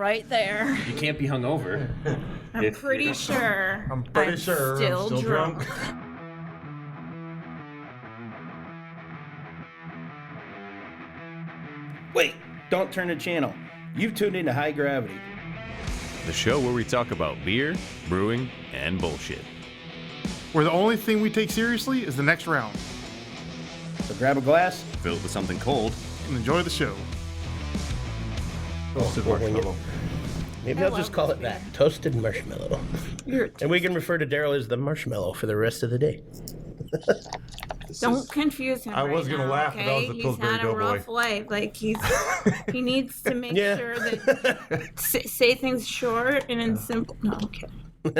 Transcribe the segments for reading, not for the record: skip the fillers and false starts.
right there. You can't be hungover. I'm pretty sure I'm still drunk. Wait, don't turn the channel. You've tuned into High Gravity. The show where we talk about beer, brewing, and bullshit. Where the only thing we take seriously is the next round. So grab a glass. Fill it with something cold. And enjoy the show. Toasted Marshmallow. Maybe I'll just call it that. Toasted Marshmallow. And we can refer to Daryl as the Marshmallow for the rest of the day. Don't confuse him. I was gonna laugh, but that was the He's Pillsbury had a Doughboy. rough life. Like he needs to make sure that say things short and in simple. No, okay.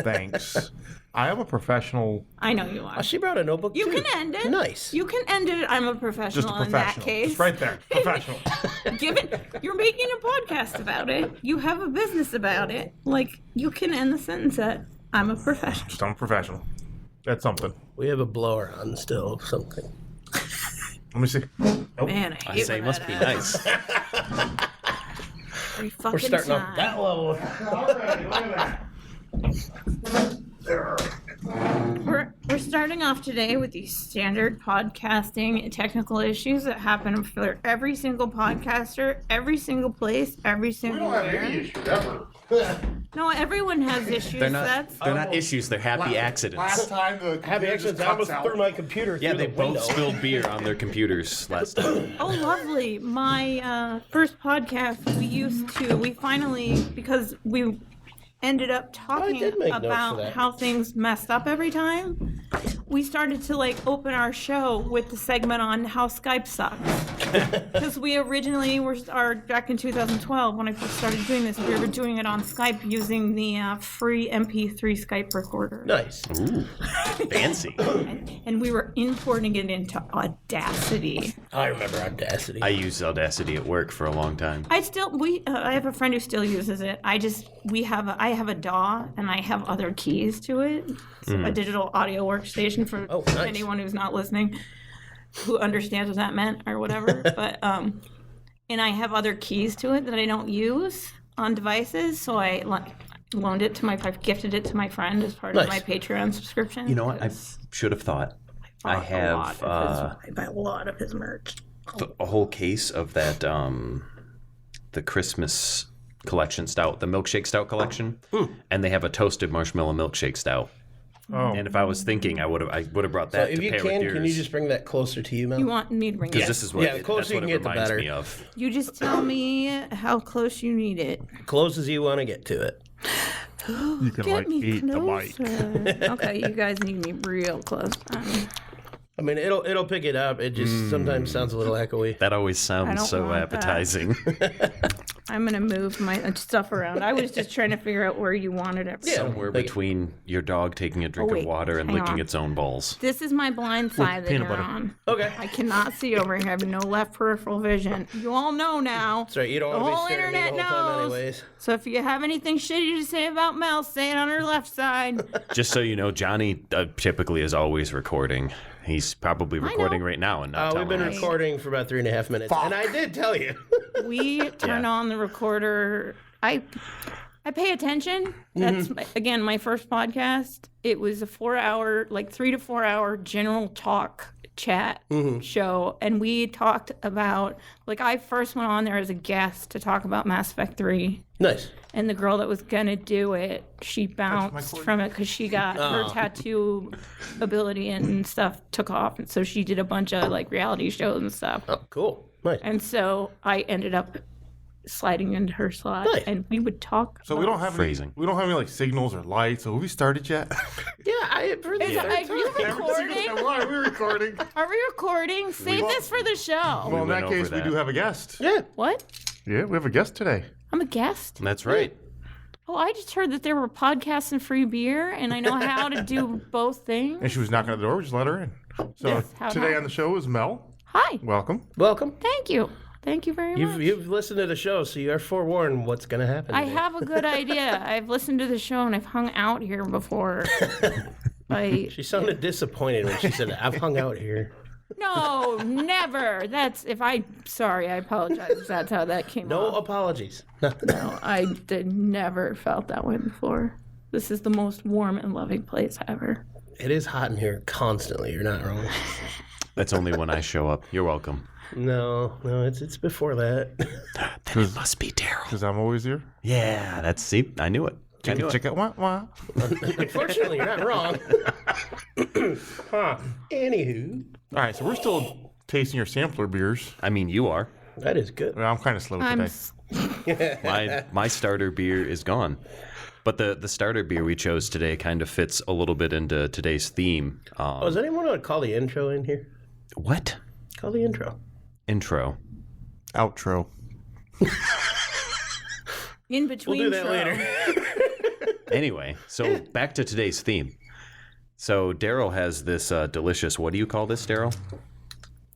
Thanks. I am a professional. I know you are. Oh, she brought a notebook You too. can end it. Nice. You can end it. I'm a professional Just a in that professional. case. Just right there. Professional. Given you're making a podcast about it, you have a business about it. Like you can end the sentence at "I'm a professional." Just I'm a professional. That's something. We have a blower on the stove, something. Let me see. Oh. Man, I hate say when must that be happens. nice. Every fucking We're starting time. off that level. Alrighty, look at that. We're starting off today with these standard podcasting technical issues that happen for every single podcaster, every single place, every We single don't have year. any issues ever. No, everyone has issues. They're not issues, they're happy accidents. Last time the Happy computer accidents. just I almost cuts threw out. my computer Yeah, through they the both window. spilled beer on their computers last time. Oh, lovely. My first podcast, we finally, because we ended up talking did make notes for about that. how things messed up every time, we started to open our show with the segment on how Skype sucks. Because we originally back in 2012 when I first started doing this, we were doing it on Skype using the free MP3 Skype recorder. Nice. Ooh, fancy. And we were importing it into Audacity. I remember Audacity. I used Audacity at work for a long time. I have a friend who still uses it. I have a DAW and I have other keys to it. It's a digital audio workstation for nice. anyone who's not listening, who understands what that meant or whatever. But and I have other keys to it that I don't use on devices, so I loaned it to I've gifted it to my friend as part of my Patreon subscription. You know what? I should have thought. I have I buy a lot of his merch. a whole case of that, the Christmas collection stout, the milkshake stout collection, and they have a toasted marshmallow milkshake stout. Oh. And if I was thinking, I would have brought that So if to you pair with yours. can you just bring that closer to you, Mel? You want me to bring it? Because this is what, Yeah, the closer that's you what can it get, the reminds better. me of. You just tell me how close you need it. Close as you want to get to it. You can Get me eat the mic. closer. Okay, you guys need me real close. I mean, it'll pick it up. It just sometimes sounds a little echoey. That always I don't sounds so want that. appetizing. I'm gonna move my stuff around. I was just trying to figure out where you wanted it. Somewhere between your dog taking a drink wait, of water and hang licking on. its own balls. This is my blind side that peanut you're butter. on. Okay. I cannot see over here. I have no left peripheral vision. You all know now. That's right. You don't The want to whole be staring at me internet the whole time knows. anyways. So if you have anything shitty to say about Mel, say it on her left side. Just so you know, Johnny typically is always recording. He's probably recording right now and not We've telling been us. recording for about 3.5 minutes. And I did tell you. We turn Yeah. on the recorder. I pay attention. That's again my first podcast. It was a 4-hour, 3 to 4 hour general talk chat show, and we talked about I first went on there as a guest to talk about Mass Effect 3. Nice. And the girl that was gonna do it, she bounced from it because she got her tattoo ability and stuff took off, and so she did a bunch of reality shows and stuff. Oh, cool. Nice. And so I ended up sliding into her slot, Nice. and we would talk. So we don't have Phrasing. we don't have any signals or lights. So have we started yet? Yeah, I for the Are third you time. recording? Why are we recording? Are we recording? Save this for the show. Well, in went that over case, we that. do have a guest. Yeah. What? Yeah, we have a guest today. I'm a guest. That's right. Oh, I just heard that there were podcasts and free beer, and I know how to do both things. And she was knocking at the door. We just let her in. So Yes, how today nice. on the show is Mel. Hi. Welcome. Welcome. Thank you. Thank you very much. You've listened to the show, so you are forewarned what's going to happen. I today. have a good idea. I've listened to the show and I've hung out here before. She sounded disappointed when she said, I've hung out here. No, never. Sorry, I apologize if that's how that came No off. apologies. No, I never felt that way before. This is the most warm and loving place ever. It is hot in here constantly. You're not wrong. That's only when I show up. You're welcome. No, it's before that. Then it must be Daryl. Because I'm always here. Yeah, see, I knew it. Check it. Wah, wah. Unfortunately, you're not wrong. Anywho, All right, so we're still tasting your sampler beers. I mean, you are. that is good. Well, I'm kind of slow today. My starter beer is gone. But the starter beer we chose today kind of fits a little bit into today's theme. Does anyone want to call the intro in here? What? Call the intro. Intro. Outro. In between. We'll do that later. Anyway, so back to today's theme. So Daryl has this delicious, what do you call this, Daryl?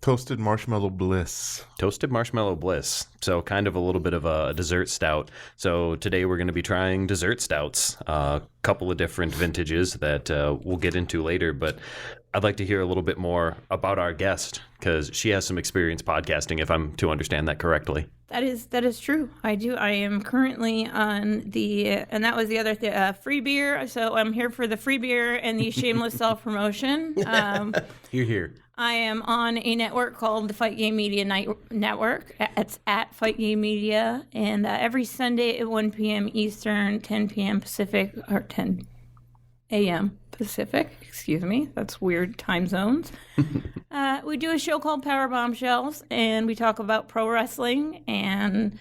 Toasted Marshmallow Bliss. Toasted Marshmallow Bliss. So kind of a little bit of a dessert stout. So today we're going to be trying dessert stouts, a couple of different vintages that we'll get into later. But I'd like to hear a little bit more about our guest because she has some experience podcasting, if I'm to understand that correctly. That is true. I do. I am currently on and that was the other thing, free beer. So I'm here for the free beer and the shameless self-promotion. Here. I am on a network called the Fight Game Media Network. It's at Fight Game Media. And every Sunday at 1 p.m. Eastern, 10 p.m. Pacific, or 10 a.m. Pacific, excuse me. That's weird time zones. We do a show called Powerbombshells, and we talk about pro wrestling. And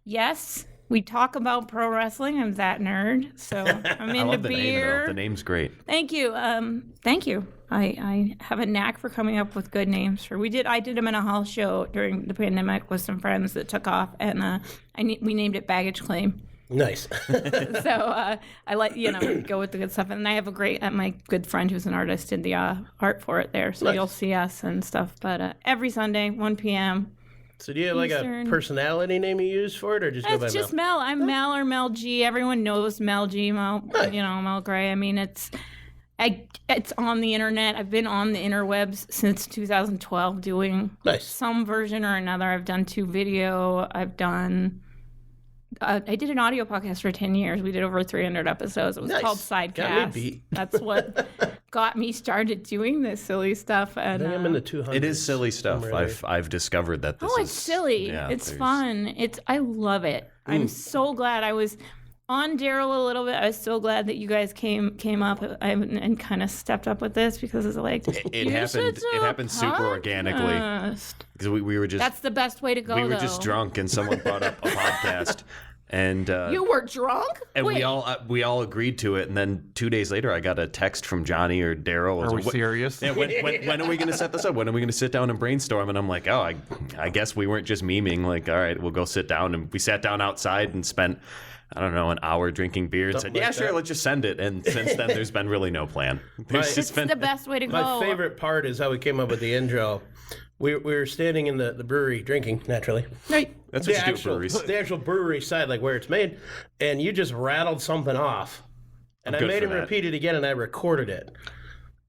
yes, we talk about pro wrestling. I'm that nerd, so I'm into I love the beer. name, though. The name's great. Thank you. Thank you. I have a knack for coming up with good names. I did them in a house show during the pandemic with some friends that took off, and we named it Baggage Claim. Nice. So I like, go with the good stuff. And I have my good friend who's an artist did the art for it there. So You'll see us and stuff. But every Sunday, 1 p.m. So do you have like a personality name you use for it, or just go by It's just Mel? Mel. I'm Mel or Mel G. Everyone knows Mel G. Mel Gray. I mean, it's on the internet. I've been on the interwebs since 2012 doing some version or another. I've done 2 video. I did an audio podcast for 10 years. We did over 300 episodes. It was called Sidecast. Got me beat. That's what got me started doing this silly stuff. And I think I'm in the 200s. It is silly stuff. I've discovered that this is... it's silly. Yeah, it's fun. I love it. I'm so glad I was on Daryl a little bit. I was so glad that you guys came up and kind of stepped up with this because it's like... It happened super organically. Because we were just... That's the best way to go, We were just drunk and someone brought up a podcast. And you were drunk? And Wait. we all agreed to it. And then 2 days later, I got a text from Johnny or Daryl. Are we serious? Yeah, when are we going to set this up? When are we going to sit down and brainstorm? And I'm like, I guess we weren't just memeing. Like, all right, we'll go sit down. And we sat down outside and spent, I don't know, an hour drinking beer and said, sure, let's just send it. And since then, there's been really no plan. It's the best way to go. My favorite part is how we came up with the intro. We were standing in the brewery drinking, naturally. Right. That's what you do at breweries. The actual brewery side, like where it's made, and you just rattled something off. And I good made for him that. repeat it again, and I recorded it.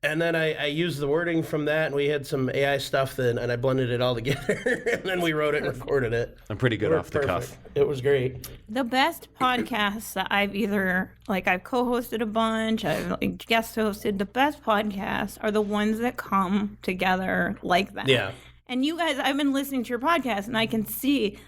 And then I used the wording from that, and we had some AI stuff, and I blended it all together, and then we wrote it and recorded it. I'm pretty good off the cuff. It was great. The best podcasts that I've I've co-hosted a bunch, I've guest hosted. The best podcasts are the ones that come together like that. Yeah. And you guys, I've been listening to your podcast, and I can see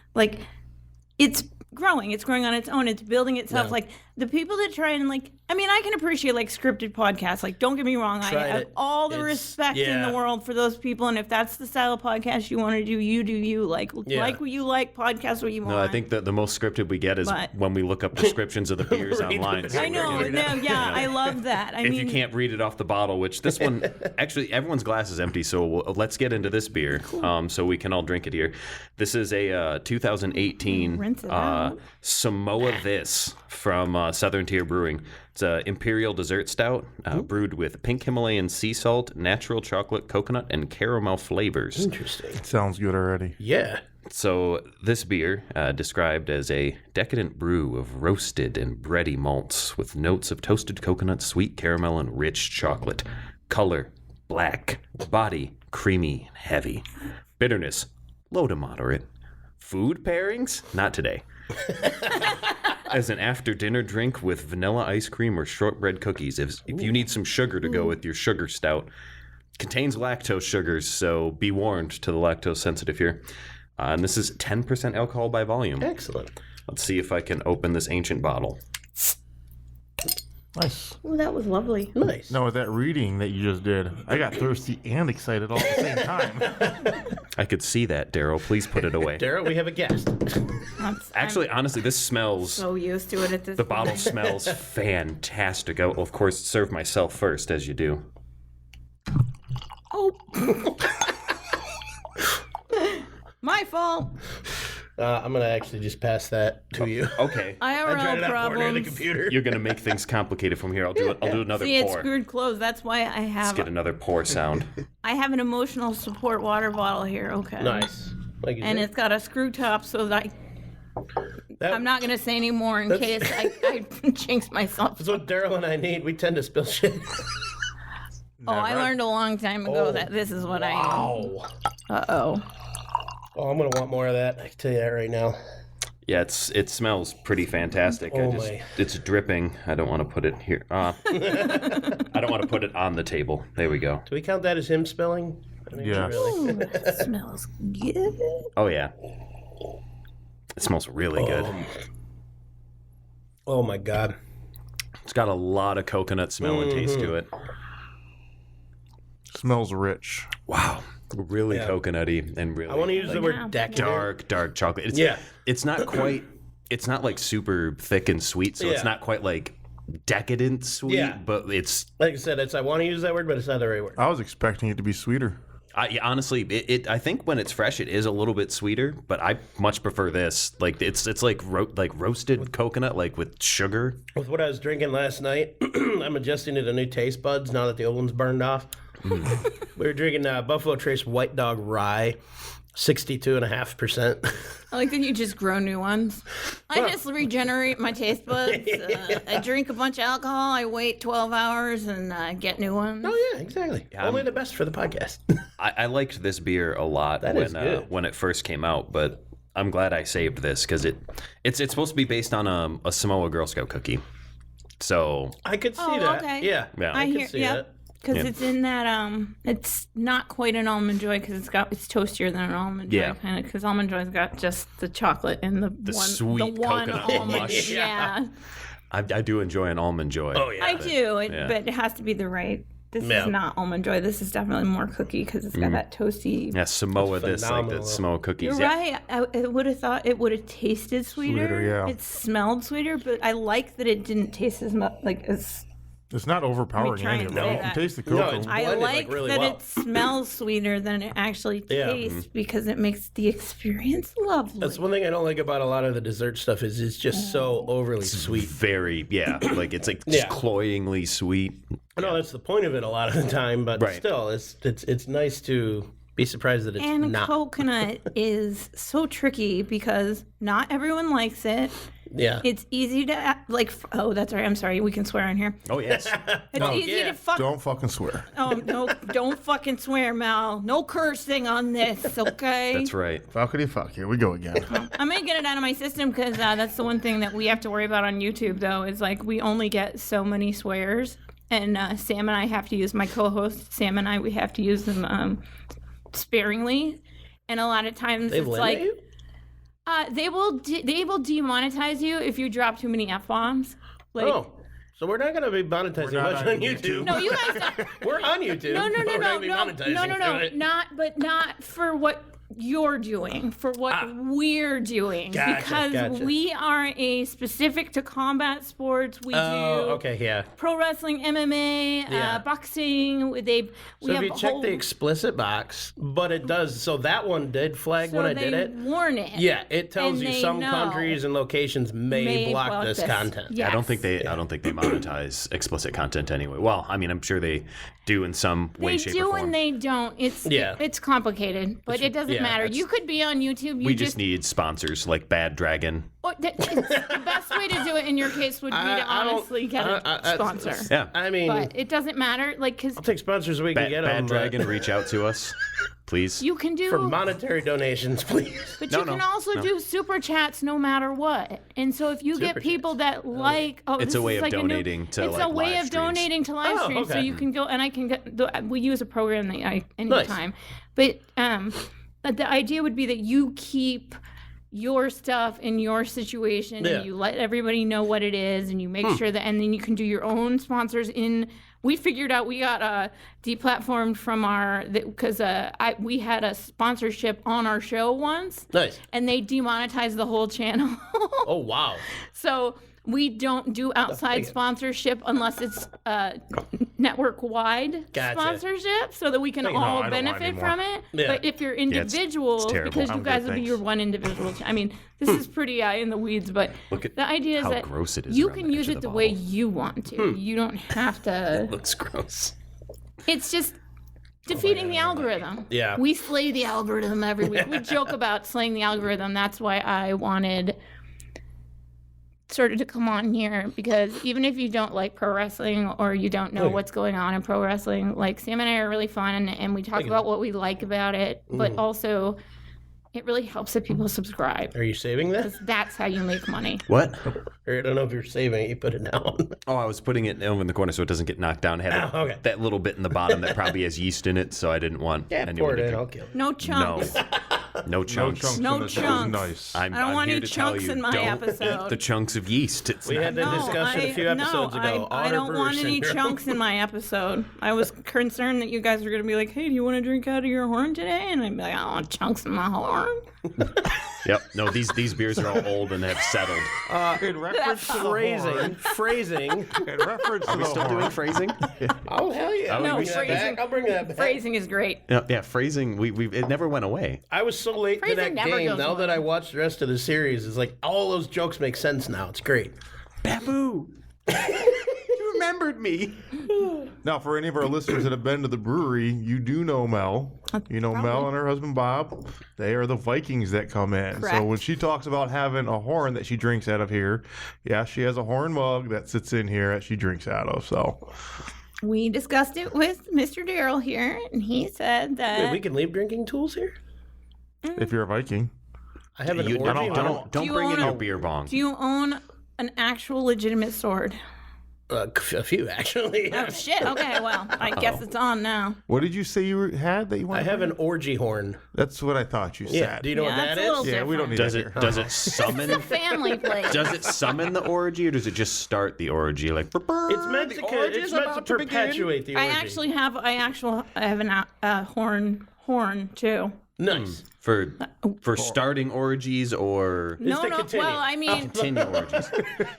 it's growing. It's growing on its own. It's building itself. Yeah. Like the people that try and I can appreciate scripted podcasts. Like, don't get me wrong. I have all the respect in the world for those people. And if that's the style of podcast you want to do, you do you. Like what you like, podcast what you want. No, I think that the most scripted we get is when we look up descriptions of the beers online. I know. I love that. If you can't read it off the bottle, which this one, actually, everyone's glass is empty, so let's get into this beer so we can all drink it here. This is a 2018 Samoa This from Southern Tier Brewing. It's an Imperial Dessert Stout brewed with pink Himalayan sea salt, natural chocolate, coconut, and caramel flavors. Interesting. Sounds good already. Yeah. So this beer, described as a decadent brew of roasted and bready malts with notes of toasted coconut, sweet caramel, and rich chocolate. Color, black. Body, creamy, heavy. Bitterness, low to moderate. Food pairings, not today. As an after-dinner drink with vanilla ice cream or shortbread cookies. If you need some sugar to go with your sugar stout. Contains lactose sugars, so be warned to the lactose sensitive here. And this is 10% alcohol by volume. Excellent. Let's see if I can open this ancient bottle. Nice. Oh, that was lovely. Nice. No, with that reading that you just did, I got thirsty and excited all at the same time. I could see that, Daryl. Please put it away. Daryl, we have a guest. Actually, honestly, this smells... So used to it at this The point. bottle smells fantastic. I'll, of course, serve myself first, as you do. Oh. My fault. I'm going to actually just pass that to you. Okay. I tried IRL it out for the problems. computer. You're going to make things complicated from here. I'll do another See, it's pour. screwed closed. That's why I Let's have get another pour sound. an emotional support water bottle here. Okay. Nice. Like you And said. it's got a screw top so that I'm not going to say any more in case I jinx myself. That's what Daryl and I need. We tend to spill shit. Oh, I learned a long time ago that this is what I am. Wow. Uh-oh. Oh, I'm going to want more of that. I can tell you that right now. Yeah, it smells pretty fantastic. Oh, my. It's dripping. I don't want to put it here. I don't want to put it on the table. There we go. Do we count that as him spilling? I mean, Yeah. Really. Ooh, that smells good. Oh, yeah. It smells really good. Oh, my God. It's got a lot of coconut smell and taste to it. Smells rich. Wow. Really coconutty and really I want to use the word decadent. dark chocolate. It's, Yeah. It's not quite, it's not like super thick and sweet, so it's Yeah. not quite like decadent sweet, Yeah. but it's, Like I said, I want to use that word, but it's not the right word. I was expecting it to be sweeter. honestly, I think when it's fresh, it is a little bit sweeter, but I much prefer this. Like it's like roasted coconut, like with sugar. With what I was drinking last night, I'm adjusting to the new taste buds now that the old one's burned off. We were drinking Buffalo Trace White Dog Rye, 62.5%. I like that you just grow new ones. I just regenerate my taste buds. I drink a bunch of alcohol. I wait 12 hours and get new ones. Oh yeah, exactly. Only the best for the podcast. I liked this beer a lot is good. when it first came out, but I'm glad I saved this because it's supposed to be based on a Samoa Girl Scout cookie. So I could see Oh, that. okay. Yeah, Yeah. I hear, could see yep. that. Because it's in that it's not quite an Almond Joy because it's toastier than an Almond Joy Yeah. kind of because Almond Joy's got just the chocolate and the sweet one coconut almond. mush. Yeah, I do enjoy an Almond Joy. Oh yeah. I do, yeah. but it has to be the right. This Yeah. is not Almond Joy. This is definitely more cookie because it's got that toasty. Yeah, Samoa That's this like the phenomenal. Samoa cookies. You're Yeah. right. I would have thought it would have tasted sweeter. Sweeter, yeah. It smelled sweeter, but I like that it didn't taste as much as. It's not overpowering try any and of say it. You that. can taste the No, cocoa. it's- I Blended, like like, really that well. it smells sweeter than it actually Yeah. tastes because it makes the experience lovely. That's one thing I don't like about a lot of the dessert stuff is it's just so overly sweet. Very, like it's like just Yeah. cloyingly sweet. I know that's the point of it a lot of the time, but Right. still, it's nice to be surprised that it's and not. coconut is so tricky because not everyone likes it. Yeah. It's easy to oh, that's right. I'm sorry. We can swear in here. Oh yes. It's easy yeah. to fuck. Don't fucking swear. Oh no! Don't fucking swear, Mel. No cursing on this, okay? That's right. Fuckity fuck. Here we go again. I'm gonna get it out of my system because that's the one thing that we have to worry about on YouTube, though, is like we only get so many swears, and Sam and I have to use my co-host. Sam and I we have to use them sparingly, and a lot of times They it's limit like you? they will demonetize you if you drop too many f-bombs. Like, Oh, so we're not going to be monetizing not much on on YouTube. no, you guys don't. We're on YouTube. No, but we're not gonna be monetizing for it. not for what you're doing, for what we're doing, Gotcha, because gotcha. we are a specific to combat sports. We Oh, do okay, yeah. pro wrestling, MMA, Yeah. boxing. We So if have you a check whole, the explicit box, but it does. So that one did flag so when I they did it. warn it. Yeah, it tells and you they some know. countries and locations may block this content. Yes. I don't think they monetize explicit content anyway. Well, I mean, I'm sure they do in some way, They shape, do or form. and they don't. It's Yeah. it's complicated, but it doesn't doesn't matter. You could be on YouTube. We just need sponsors like Bad Dragon. The best way to do it in your case would be to honestly get a sponsor. Yeah. I mean, But it doesn't matter, I'll take sponsors we can get them. Bad Dragon, reach out to us, please. You can do For monetary donations, please. But you can also do super chats no matter what. And so if you get people that like, it's a way of donating to it's a way of donating to live streams. So you can go, and I can get. We use a program that anytime. But the idea would be that you keep your stuff in your situation and you let everybody know what it is, and you make sure that, and then you can do your own sponsors in. We figured out we got deplatformed from because we had a sponsorship on our show once. Nice. And they demonetized the whole channel. Oh, wow. So we don't do outside sponsorship unless it's network-wide sponsorship, so that we can all benefit from it. Yeah. But if you're individuals, because you guys would be your one individual. I mean, this is pretty in the weeds, but the idea is how that gross it is you around can the use edge it of the the way bottle. you want to. You don't have to. It looks gross. It's just defeating the algorithm. Yeah. We slay the algorithm every week. We joke about slaying the algorithm. That's why I wanted sort of to come on here, because even if you don't like pro wrestling or you don't know what's going on in pro wrestling, like Sam and I are really fun and we talk about what we like about it, but also it really helps that people subscribe. Are you saving that? That's how you make money. What? Or I don't know if you're saving it. You put it down. Oh, I was putting it over in the corner so it doesn't get knocked down. It had that little bit in the bottom that probably has yeast in it, so I didn't want Pour anyone it to in. drink. I'll kill it. No chunks. No chunks. No in this. chunks. Nice. I don't want here any to tell chunks you, in my don't episode. eat the chunks of yeast. It's We not had that discussion a few episodes ago. I don't want any chunks in my episode. I was concerned that you guys were going to be like, hey, do you want to drink out of your horn today? And I'd be like, I don't want chunks in my horn. Yep. No, these beers are all old and have settled. In reference to the horn, Phrasing. in reference to Are we the still horn, doing phrasing? Oh, hell yeah. No, Bring that phrasing. back. I'll bring that back. Phrasing is great. Yeah, phrasing. It never went away. I was so late to Phrasing that never game. goes Now away. that I watched the rest of the series, it's like all those jokes make sense now. It's great. Babu. You remembered me. Now, for any of our listeners that have been to the brewery, you do know Mel. You know Mel and her husband Bob. They are the Vikings that come in. Correct. So when she talks about having a horn that she drinks out of here, yeah, she has a horn mug that sits in here that she drinks out of. So We discussed it with Mr. Daryl here, and he said that. Wait, we can leave drinking tools here? if you're a Viking, I have an You orgy. don't Do you bring in own your a- beer bong. Do you own an actual legitimate sword? A few, actually. Oh, shit. Okay, well, I guess it's on now. what did you say you had that you I wanted? have an orgy horn. That's what I thought you said. Yeah. Do you know what Yeah, that that's a little is? Yeah, we don't need Does that it here. does it summon? Family place. Does it summon the orgy, or does it just start the orgy? Like It's meant to perpetuate the orgy. I actually have a horn too. Nice. for starting orgies or No, to no. continue. Well, I mean, continue orgies.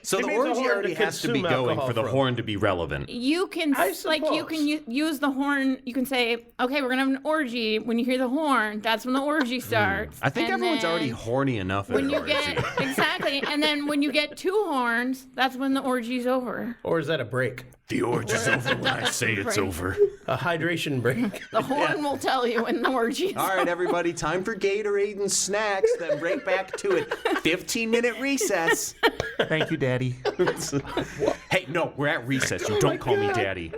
So the means the orgy horn already to has to be consume going alcohol for the from. horn to be relevant. you can I use the horn. You can say, okay, we're gonna have an orgy. When you hear the horn, that's when the orgy starts. I think And everyone's then already horny enough at When an you orgy. get exactly, and then when you get 2 horns, that's when the orgy's over. Or is that a break? The orgy's over when I say it's Right. over. A hydration break. The horn will tell you when the orgy's All right, everybody, time for Gatorade and snacks. Then right back to it. 15-minute recess. Thank you, Daddy. Hey, no, we're at recess. You don't call me daddy.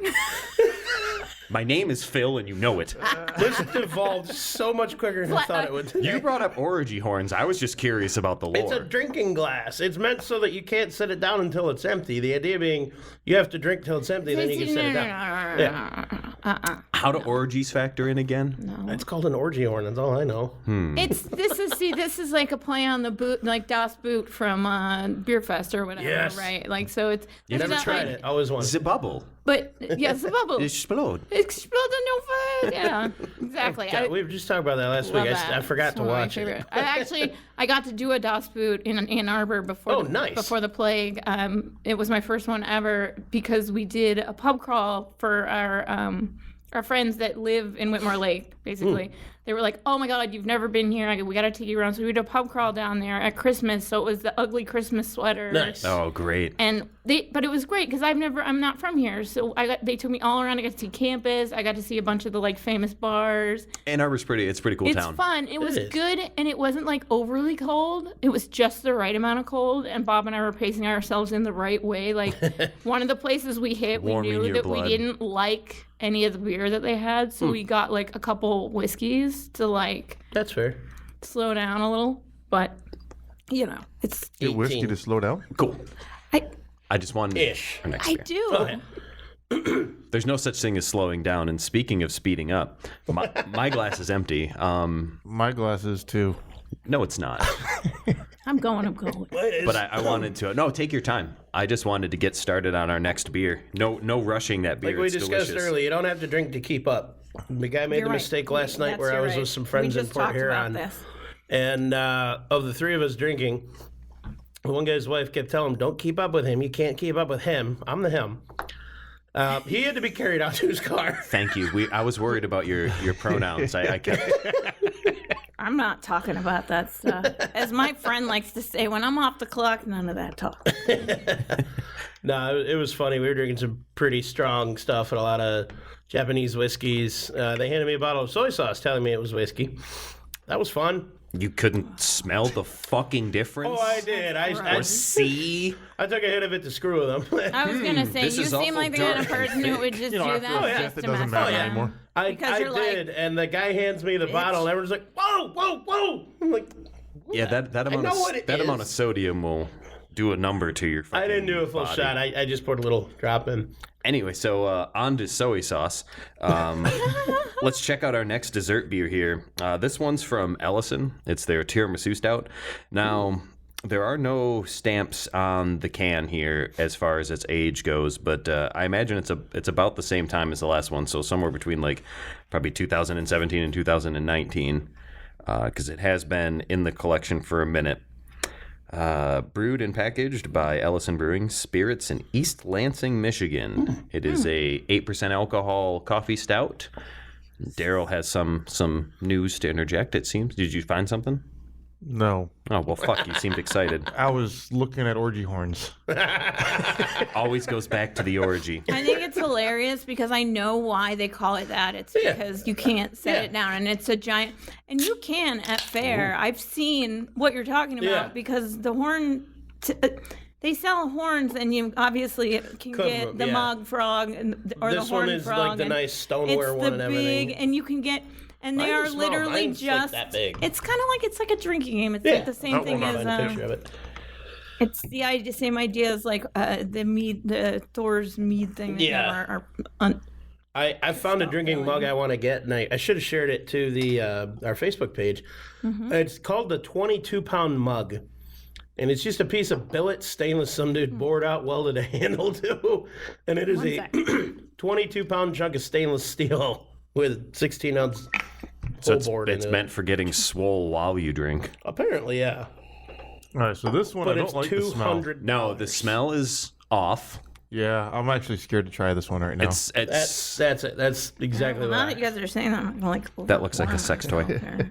My name is Phil, and you know it. This devolved so much quicker than I thought it would. You brought up orgy horns. I was just curious about the lore. It's a drinking glass. It's meant so that you can't set it down until it's empty. The idea being you have to drink till it's empty, then you can set it down. Yeah. How do orgies factor in again? It's called an orgy horn. That's all I know. This is like a play on the boot, like Das Boot from Beer Fest or whatever, Yes. right? Like so, it's Never not tried like, it. Always wanted. It's a bubble. But yes, the bubble Explode. explode no fire. Yeah, exactly. We were just talking about that last love week. that. I forgot It's to one of my watch it. favorite. I got to do a Das Boot in Ann Arbor before. Oh, nice. Before the plague, it was my first one ever because we did a pub crawl for our friends that live in Whitmore Lake, basically. they were like, "Oh my God, you've never been here. We got to take you around." So we did a pub crawl down there at Christmas. So it was the ugly Christmas sweater. Nice. Oh, great. And but it was great because I'm not from here. So they took me all around. I got to see campus. I got to see a bunch of the like famous bars. Ann Arbor's pretty. It's a pretty cool It's town. fun. It was is. good, and it wasn't like overly cold. It was just the right amount of cold. And Bob and I were pacing ourselves in the right way. Like one of the places we hit, we Warming knew your that blood. we didn't like any of the beer that they had, so we got like a couple whiskeys to like That's fair. slow down a little. But it's Get whiskey 18. to slow down. Cool. I I just wanted Ish. our next I beer. do. Go ahead. There's no such thing as slowing down. And speaking of speeding up, my glass is empty. My glasses too. No, it's not. I'm going. But I wanted to. No, take your time. I just wanted to get started on our next beer. No rushing that beer. Like we It's discussed delicious. earlier, you don't have to drink to keep up. The guy made You're the right. mistake last night where I You're was right. with some friends we in just Port talked Huron. about this. And of the three of us drinking, one guy's wife kept telling him, "Don't keep up with him. You can't keep up with him. I'm the him." He had to be carried out to his car. Thank you. I was worried about your pronouns. I kept. I'm not talking about that stuff. As my friend likes to say, when I'm off the clock, none of that talk. No, it was funny. We were drinking some pretty strong stuff and a lot of Japanese whiskeys. They handed me a bottle of soy sauce telling me it was whiskey. That was fun. You couldn't smell the fucking difference? Oh, I did. Or see? I took a hit of it to screw with them. I was gonna say, this you is seem awful like the kind of dark. person who would just do after that a just fifth, it to doesn't mess matter around. anymore. I Because you're like, did, and the guy hands me the bottle, and everyone's like, "Whoa, whoa, whoa!" I'm like, Yeah, that amount know what it that amount of is. sodium will do a number to your fucking I didn't do a full body. shot. I just poured a little drop in. Anyway, so on to soy sauce. Let's check out our next dessert beer here. This one's from Ellison. It's their tiramisu stout. Now, there are no stamps on the can here as far as its age goes, but I imagine it's about the same time as the last one, so somewhere between like probably 2017 and 2019, because it has been in the collection for a minute. Brewed and packaged by Ellison Brewing Spirits in East Lansing, Michigan. It is a 8% alcohol coffee stout. Daryl has some news to interject, it seems. Did you find something? No, Oh, well, fuck, you seemed excited. I was looking at orgy horns. Always goes back to the orgy. I think it's hilarious because I know why they call it that. It's because you can't set it down, and it's a giant. And you can at fair. I've seen what you're talking about Yeah. because the horn. They sell horns, and you obviously can Cover get them, the yeah. mug frog or This the horn one is frog. like the and nice stoneware it's one the and big, everything. and you can get. And they Mine are is small. literally Mine's, like, just. that big. It's kind of like it's like a drinking game. It's Yeah. like the same Oh, thing hold on, as. I have a picture of it. It's the same idea as like the Thor's mead thing. That Yeah. I found a drinking mug I want to get, and I should have shared it to the our Facebook page. Mm-hmm. It's called the 22-pound mug, and it's just a piece of billet stainless some dude bored out, welded a handle to, and it is One a sec. 22-pound chunk of stainless steel with 16-ounce So whole board it's in meant it. for getting swole while you drink. Apparently, yeah, All right, so this one but I it's don't like the smell. $200. No, the smell is off. Yeah, I'm actually scared to try this one right now. It's That's it. That's exactly Now what. that you guys are saying that, I'm like, that looks like a sex toy.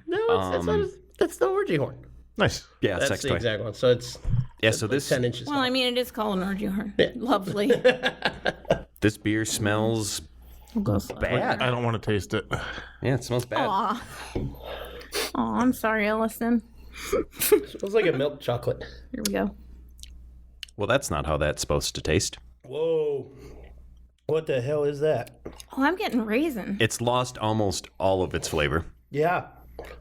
No, it's not. That's the orgy horn. Nice. Yeah, That's sex the toy. exact one. So it's Yeah, so like this 10 inches. Well, I mean, it is called an orgy horn. Yeah. Lovely. this beer smells bad. I don't want to taste it. Yeah, it smells bad. Aw. Aw, I'm sorry, Ellison. smells like a milk chocolate. Here we go. Well, that's not how that's supposed to taste. Whoa. What the hell is that? Oh, I'm getting raisin. It's lost almost all of its flavor. Yeah.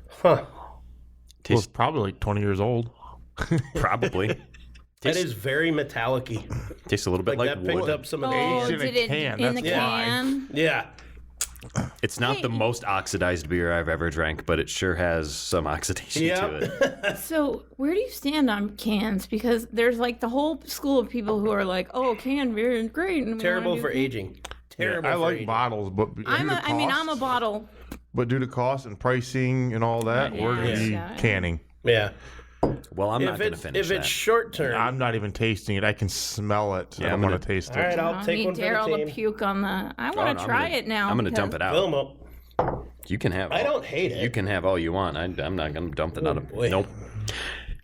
Huh. Well, it's probably like 20 years old. Probably. That is very metallic-y. Tastes a little bit Like like that picked wood. up some of the... Oh, in a did it can, in the that's why. can? Yeah. It's not the most oxidized beer I've ever drank, but it sure has some oxidation to it. So, where do you stand on cans? Because there's like the whole school of people who are like, "Oh, canned beer is great." And we Terrible wanna for do- aging. Terrible I for like aging. bottles, but I'm a bottle. But due to cost and pricing and all that, we're going to be Yeah. canning. Yeah. Well, I'm not going to If finish it's that. short term... I'm not even tasting it. I can smell it. Yeah, I I'm don't gonna- want to taste All right, it. I'll I take need one for Daryl the to team. puke on the. I Oh, want no, to try it now. I'm going to dump it Fill out. 'em up. You can have. I don't hate it. You can have all you want. I'm not gonna dump it out of. boy. Nope.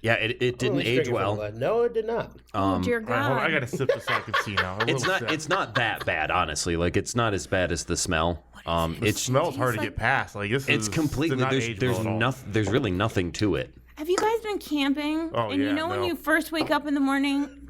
Yeah, it didn't age well. No, it did not. Oh dear All right, hold on, I God. gotta sip this so I can see now. It's not that bad, honestly. Like it's not as bad as the smell. It It's smells hard to get past. Like this it's is completely not there's ageable at all. nothing. There's really nothing to it. Have you guys been camping? Oh, and yeah, you know when no. you first wake up in the morning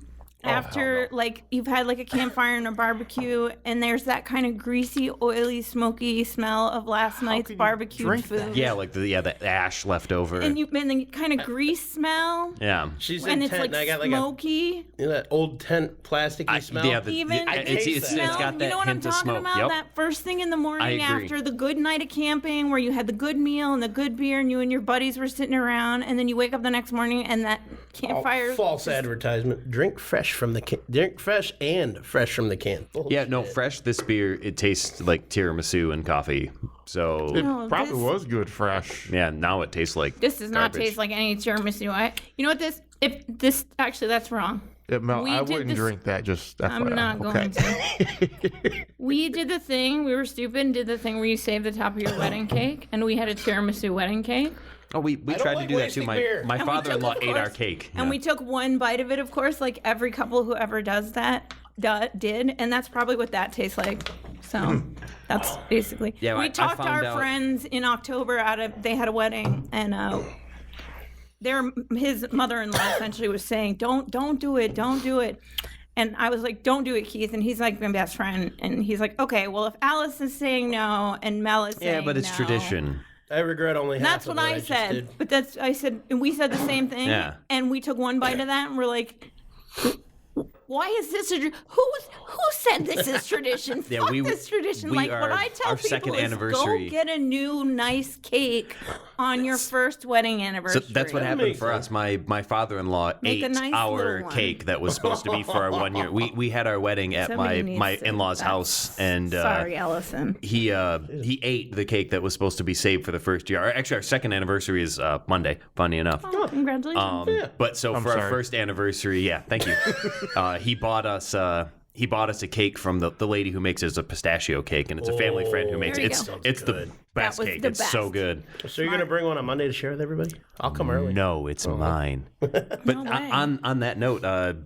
after like you've had like a campfire and a barbecue and there's that kind of greasy, oily, smoky smell of last night's could you barbecued drink food. that? Yeah, like the ash left over. And the kind of grease smell. Yeah. She's And in it's tent, like and I got like smoky. that old tent plasticky smell. Yeah, Even I taste it's that. got that you know what I'm hint of talking smoke. about? Yep. That first thing in the morning I agree. after the good night of camping where you had the good meal and the good beer and you and your buddies were sitting around and then you wake up the next morning and that campfire. False advertisement. Drink fresh from the can. Drink fresh and fresh from the can. Yeah, no, fresh. This beer, it tastes like tiramisu and coffee. So It No, probably this- was good fresh. yeah, now it tastes like This does not garbage. taste like any tiramisu. You know what actually that's wrong. Yeah, Mel, We I did wouldn't this- drink that. Just I'm FYI. not going to. We did the thing, we were stupid and did the thing where you save the top of your wedding cake and we had a tiramisu wedding cake. Oh, we don't tried to like do that too. wasting My beer. my And we took, father-in-law of ate our course- cake. And we took one bite of it, of course, like every couple who ever does that did, and that's probably what that tastes like. So that's basically. Yeah, we I talked to found our out- friends in October they had a wedding, and his mother-in-law essentially was saying, don't do it. And I was like, don't do it, Keith. And he's like my best friend. And he's like, okay, well, if Alice is saying no and Mel is saying Yeah, but it's no, tradition. I regret only half that's of what I just said. did. But and we said the same thing. Yeah. And we took one bite of that and we're like, why is this who said this is tradition? Yeah, Fuck we- this tradition. we Like are- what I tell our people second is anniversary- go get a new nice cake on your first wedding So anniversary. that's what happened for us. My father-in-law Make a ate nice our little one. cake that was supposed to be for our 1 year. We had our wedding at Somebody my needs to- in-laws' house, and Sorry, Allison. he ate the cake that was supposed to be saved for the first year. Actually, our second anniversary is Monday. Funny enough. Oh, congratulations. But so for our sorry. first anniversary, yeah, thank you. He bought us a cake from the lady who makes it. It's a pistachio cake, and it's a family friend who makes There it. you It's go. it's the best was cake. the It's so best. good. So you're gonna bring one on Monday to share with everybody? I'll come early. No, it's mine. But No way. on that note,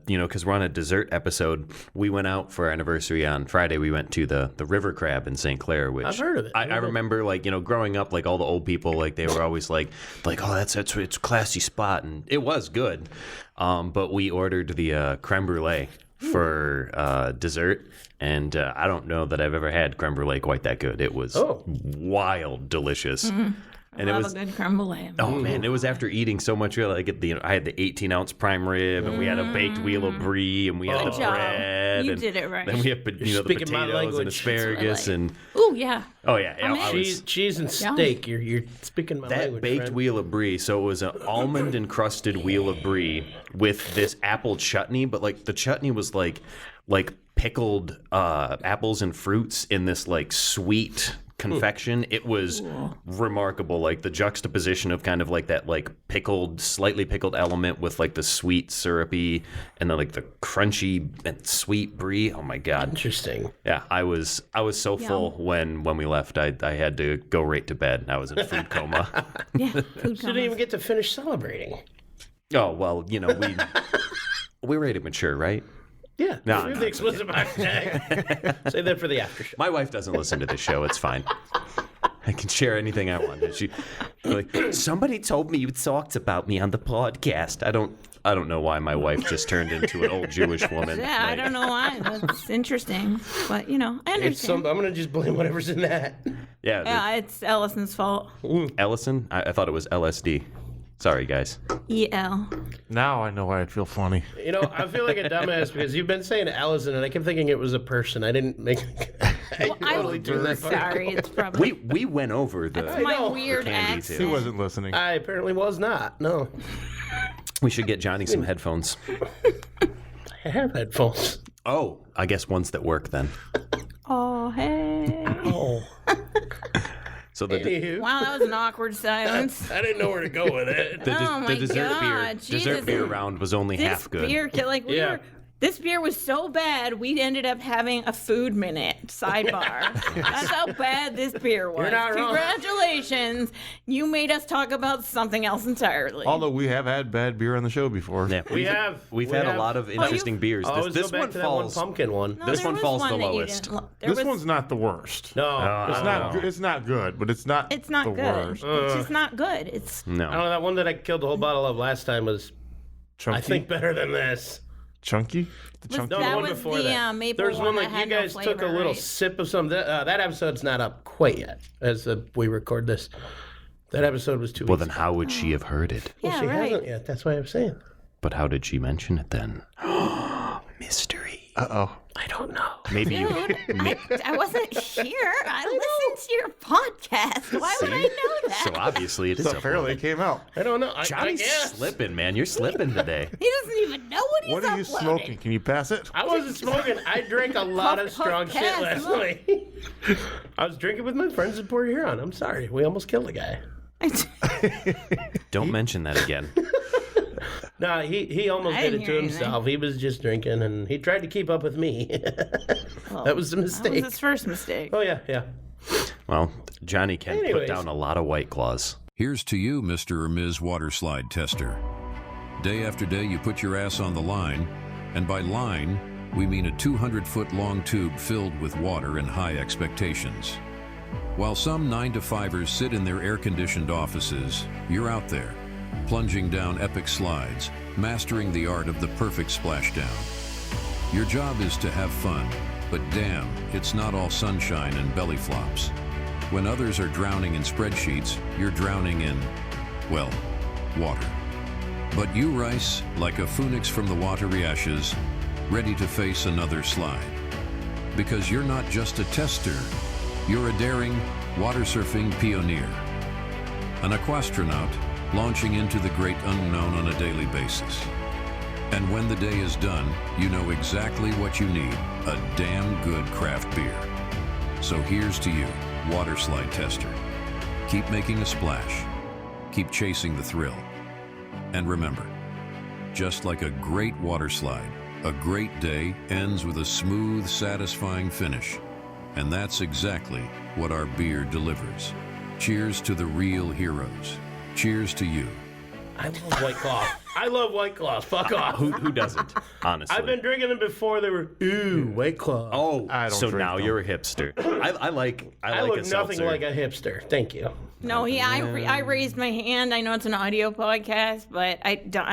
because we're on a dessert episode, we went out for our anniversary on Friday. We went to the River Crab in St. Clair, which I've heard of it. I remember, growing up, like all the old people, like they were always like, oh, it's a classy spot, and it was good. But we ordered the creme brulee for dessert. And I don't know that I've ever had creme brulee quite that good. It was wild delicious. And it Love was a good creme brulee. oh man, it was after eating so much. I had the 18-ounce prime rib, and we had a baked wheel of brie, and we had Good the job. bread. You and did it right. Then we had the speaking my potatoes and language. asparagus, and Ooh, yeah. oh yeah, I was- Cheese and steak. You're speaking my that language. baked friend. wheel of brie. So it was an almond encrusted wheel of brie with this apple chutney, but like the chutney was like pickled apples and fruits in this like sweet confection. It was remarkable, like the juxtaposition of kind of like that like slightly pickled element with like the sweet syrupy and then like the crunchy and sweet brie. Oh my god. Interesting. Yeah, I was so full when we left. I had to go right to bed. I was in food coma. Yeah. Food Didn't comas. even get to finish celebrating. Oh well, we're ready to mature, right? Yeah. No, Leave no, the explicit box tag. Save that for the after show. My wife doesn't listen to this show. It's fine. I can share anything I want. She like somebody told me you talked about me on the podcast. I don't know why my wife just turned into an old Jewish woman. Yeah, I Like, don't know why. That's interesting. But, I understand. I'm gonna just blame whatever's in that. Yeah, Yeah, it's Ellison's fault. Ellison. I thought it was LSD. Sorry, guys. E-L. Now I know why I'd feel funny. You know, I feel like a dumbass because you've been saying Allison, and I kept thinking it was a person. I didn't make. I totally threw that. Sorry, it's probably We went over the. my know. weird candy, too. He accent. wasn't listening. I apparently was not. No, We should get Johnny some headphones. I have headphones. Oh, I guess ones that work then. Oh, hey. Oh, So the anywho, Wow, that was an awkward silence. I didn't know where to go with it. the Oh my dessert God, dessert Jesus. beer round was only This half good. beer, we Yeah. were This beer was so bad, we ended up having a food minute sidebar. That's how bad this beer was. You're not wrong. Congratulations. You made us talk about something else entirely. Although we have had bad beer on the show before. Yeah, we've had a lot of interesting beers. I always This go back one to that one falls. pumpkin one. No, this there one was falls the that you lowest. didn't This one's not the worst. No, It's not. It's not good, but it's not. It's not the good. worst. It's just not good. It's I don't No. know, that one that I killed the whole bottle of last time was, Chunky. I think, better than this. Chunky. The chunky. No, That the one was before the, that. maple There's one one like that you had no guys took a flavor, little right? sip of some. That episode's not up quite yet as we record this. That episode was 2 Well, weeks then how would she have heard it? ago. Yeah, She right. hasn't yet. That's why I'm saying. But how did she mention it then? Mystery. Uh-oh. I don't know. Maybe you. Dude, I wasn't here. I listened to your podcast. Why would I know that? So obviously it is. So apparently it came out. I don't know. I Johnny's guess. slipping, man. You're slipping today. He doesn't even know what he's What are you uploading. smoking? Can you pass it? I wasn't smoking. I drank a lot of Puff, strong puff, shit pass, last look. night. I was drinking with my friends in Port Huron. I'm sorry. We almost killed a guy. Don't mention that again. No, he almost I did didn't it to hear himself. He was just drinking, and he tried to keep up with me. That was a That mistake. was his first mistake. Oh, yeah, yeah. Well, Johnny can put Anyways. down a lot of White Claws. Here's to you, Mr. or Ms. Waterslide Tester. Day after day, you put your ass on the line, and by line, we mean a 200-foot long tube filled with water and high expectations. While some 9-to-5ers sit in their air-conditioned offices, you're out there, plunging down epic slides, mastering the art of the perfect splashdown. Your job is to have fun, but damn, it's not all sunshine and belly flops. When others are drowning in spreadsheets, you're drowning in, well, water. But you rise like a phoenix from the watery ashes, ready to face another slide. Because you're not just a tester, you're a daring, water surfing pioneer. An aquastronaut launching into the great unknown on a daily basis. And when the day is done, you know exactly what you need, a damn good craft beer. So here's to you, Water Slide Tester. Keep making a splash. Keep chasing the thrill. And remember, just like a great water slide, a great day ends with a smooth, satisfying finish. And that's exactly what our beer delivers. Cheers to the real heroes. Cheers to you. I love White Claw. I love White Claws. Fuck off. Who doesn't? Honestly. I've been drinking them before. They were, ooh, White Claw. Oh, I don't so drink now them. you're a hipster. I like I a look nothing seltzer. like a hipster. Thank you. No, I raised my hand. I know it's an audio podcast, but I don't.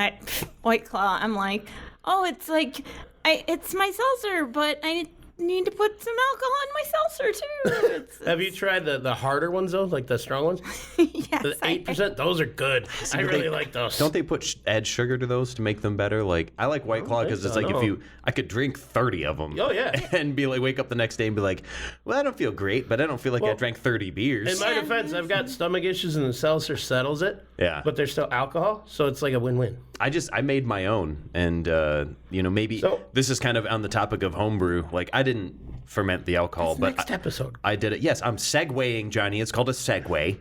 White Claw. I'm like, oh, it's like, it's my seltzer, but I need to put some alcohol in my seltzer too. Have you tried the harder ones though, like the strong ones? Yes, The 8%. Those are good. I really like those. Don't they add sugar to those to make them better? Like I like White Claw because it's like no. I could drink 30 of them. Oh, yeah. And be like, wake up the next day and be like, well, I don't feel great, but I don't feel like I drank 30 beers. In my defense, I've got stomach issues and the seltzer settles it. Yeah. But there's still alcohol, so it's like a win-win. I made my own, and maybe So- this is kind of on the topic of homebrew. Like I didn't ferment the alcohol, but Next episode. I did it. Yes, I'm segueing, Johnny. It's called a segue.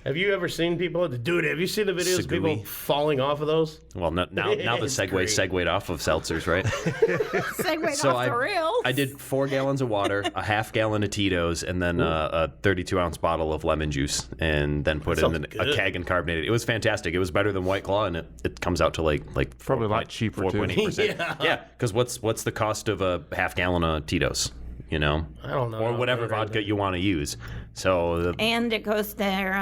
Have you ever seen people? Dude, have you seen the videos of people Segui. falling off of those? Well, now the It's segue great. segued off of seltzers, right? Segue So off the rails. I did 4 gallons of water, a half gallon of Tito's, and then a 32-ounce bottle of lemon juice, and then put it in sounds a good. keg and carbonated. It was fantastic. It was better than White Claw, and it comes out to like Probably a lot cheaper, too. 4.8%. Yeah, because what's the cost of a half gallon of Tito's? You know, I don't know. or whatever vodka you want to use. So and it goes there.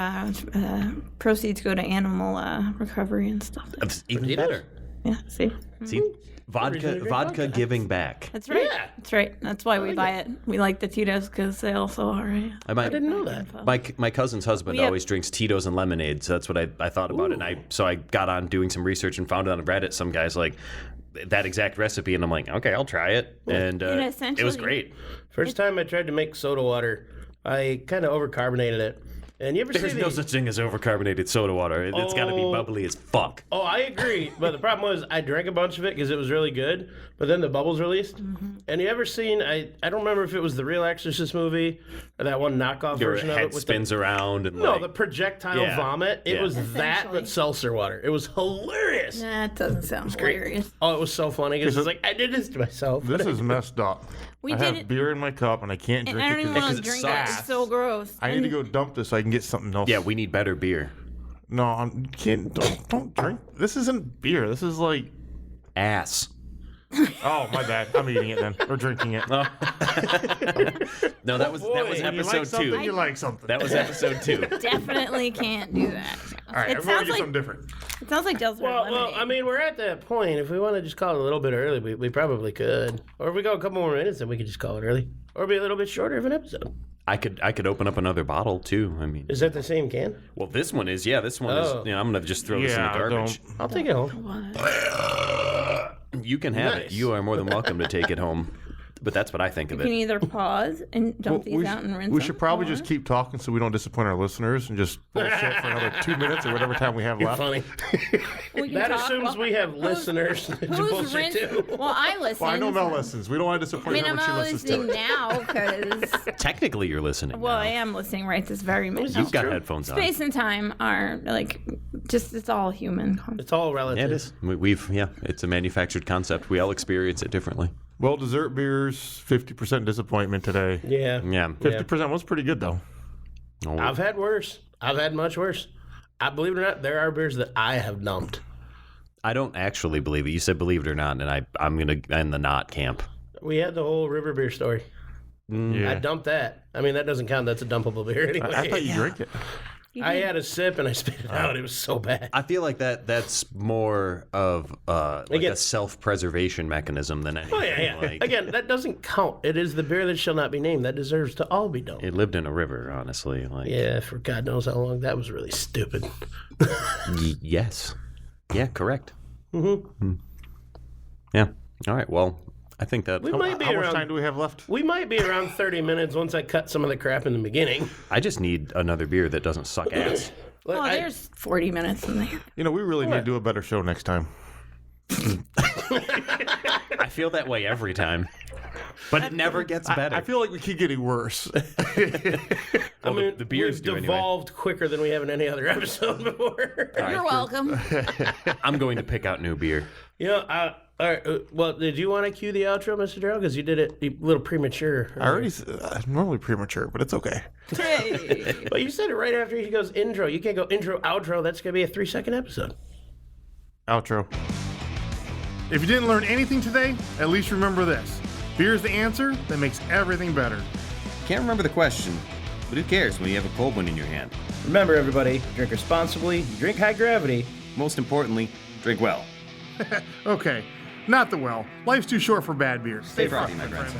Proceeds go to animal recovery and stuff. it's even better. Yeah, see, See, vodka giving back. that's right. Yeah. That's right. That's why we buy it. We like the Tito's because they also are. I I didn't know that. My cousin's husband We have- always drinks Tito's and lemonade, so that's what I thought about it. And I got on doing some research and found it on Reddit. Some guys like that exact recipe, and I'm like, okay, I'll try it. And it was essentially- great. First time I tried to make soda water, I kind of overcarbonated it. And you ever There's see no such thing as overcarbonated soda water. It's got to be bubbly as fuck. Oh, I agree. But the problem was I drank a bunch of it because it was really good. But then the bubbles released. Mm-hmm. And you ever seen, I don't remember if it was the real Exorcist movie or that one knockoff Your version of head it. With spins around. And no, the projectile Yeah. vomit. It Yeah. was that, but seltzer water. It was hilarious. That doesn't sound hilarious. Oh, it was so funny because it's like, I did this to myself. This is messed up. We I did have it- beer in my cup and I can't And drink I don't it even because want to it drink sucks. it. It's so gross. I need to go dump this so I can get something else. Yeah, we need better beer. No, I can't. Don't drink. This isn't beer. This is like. Ass. Oh, my bad. I'm eating it then, or drinking it. No, that was When you like episode something, 2. you like something. That was episode 2. Definitely can't do that. All right, It everyone sounds get like something different. it sounds like Delta Well, lemonade. I mean, we're at that point. If we want to just call it a little bit early, we probably could. Or if we go a couple more minutes, then we could just call it early. Or be a little bit shorter of an episode. I could open up another bottle too. I mean, Is that the same can? well, this one is. Yeah, this one is. Oh. You know, I'm gonna just throw this in the Yeah, garbage. don't. I'll take it home. You can have it. Nice. You are more than welcome to take it home. But that's what I think of you can it. either pause and dump these out and rinse we them, should probably or- just keep talking so we don't disappoint our listeners and just bullshit for another 2 minutes or whatever time we have You're left. funny. we can That talk assumes while- we have listeners to Who's bullshit rinse? too. Well, I listen. Well, I know Mel listens. We don't want to I disappoint mean, her I'm when she not listens listening to it. now because, Technically, you're listening. well, now. I am listening right this very minute. You've got headphones on. Space and time are like just it's all human concept. It's all Yeah, relative. it is. It's a manufactured concept. We all experience it differently. Well, dessert beers, 50% disappointment today. Yeah. Yeah. 50% was pretty good, though. Oh, I've had worse. I've had much worse. I believe it or not, there are beers that I have dumped. I don't actually believe it. You said believe it or not, and I'm gonna in the not camp. We had the whole river beer story. Yeah. I dumped that. I mean, that doesn't count. That's a dumpable beer anyway. I thought you drank it. I had a sip and I spit it out. It was so bad. I feel like that's more of like Again- a self-preservation mechanism than anything. Oh, yeah. Like, Again, that doesn't count. It is the beer that shall not be named. That deserves to all be dumped. it lived in a river, honestly. Like, Yeah, for God knows how long. That was really stupid. yes. Yeah, correct. Mm-hmm. Yeah. All right. Well, I think that We might be How much around. time do we have left? We might be around 30 minutes once I cut some of the crap in the beginning. I just need another beer that doesn't suck ass. Oh, there's 40 minutes in there. You know, we really need to do a better show next time. I feel that way every time, but it never gets better. I feel like we keep getting worse. Well, the beers we've do anyway. devolved quicker than we have in any other episode before. You're welcome. I'm going to pick out new beer. You know, all right, well, did you want to cue the outro, Mr. Darrell? Because you did it a little premature. I already normally premature, but it's okay. Hey. But you said it right after he goes intro. You can't go intro, outro. That's going to be a 3-second episode. Outro. If you didn't learn anything today, at least remember this. Beer is the answer that makes everything better. Can't remember the question, but who cares when you have a cold one in your hand? Remember, everybody, drink responsibly, drink high gravity. Most importantly, drink well. Okay, not the well. Life's too short for bad beers. Stay frosty, my friends.